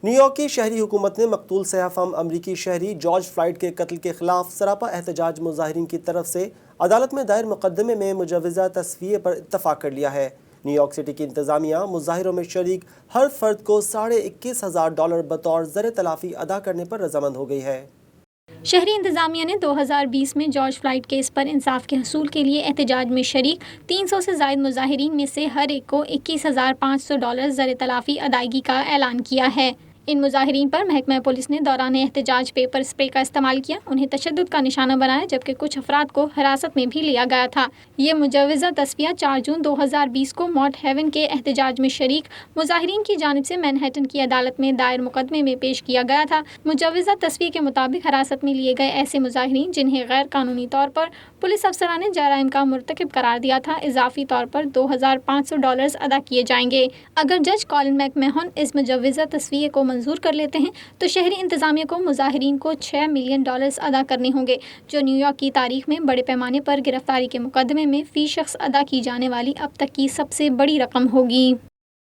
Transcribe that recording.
New York کی شہری حکومت نے مقتول سیاہ فہم امریکی شہری جارج فلائیڈ کے قتل کے خلاف سراپا احتجاج مظاہرین کی طرف سے عدالت میں دائر مقدمے میں مجوزہ تصفیے پر اتفاق کر لیا ہے۔ نیو یارک سٹی کی انتظامیہ مظاہروں میں شریک ہر فرد کو $21,500 بطور زر تلافی ادا کرنے پر رضامند ہو گئی ہے۔ شہری انتظامیہ نے 2020 میں جارج فلائیڈ کیس پر انصاف کے حصول کے لیے احتجاج میں شریک 300 سے زائد مظاہرین میں سے ہر ایک کو $21,500 زر تلافی ادائیگی کا اعلان کیا ہے۔ ان مظاہرین پر محکمہ پولیس نے دوران احتجاج پیپر اسپرے کا استعمال کیا، انہیں تشدد کا نشانہ بنایا، جبکہ کچھ افراد کو حراست میں بھی لیا گیا تھا۔ یہ مجوزہ تصفیہ 4 جون 2020 کو ماؤنٹ ہیون کے احتجاج میں شریک مظاہرین کی جانب سے مینہٹن کی عدالت میں دائر مقدمے میں پیش کیا گیا تھا۔ مجوزہ تصفیے کے مطابق حراست میں لیے گئے ایسے مظاہرین جنہیں غیر قانونی طور پر پولیس افسران نے جرائم کا مرتکب قرار دیا تھا، اضافی طور پر $2,500 ادا کیے جائیں گے۔ اگر جج کالن میک مہون اس مجوزہ تصفیے کو منظور کر لیتے ہیں تو شہری انتظامیہ کو مظاہرین کو $6 ملین ادا کرنے ہوں گے، جو نیو یارک کی تاریخ میں بڑے پیمانے پر گرفتاری کے مقدمے میں فی شخص ادا کی جانے والی اب تک کی سب سے بڑی رقم ہوگی۔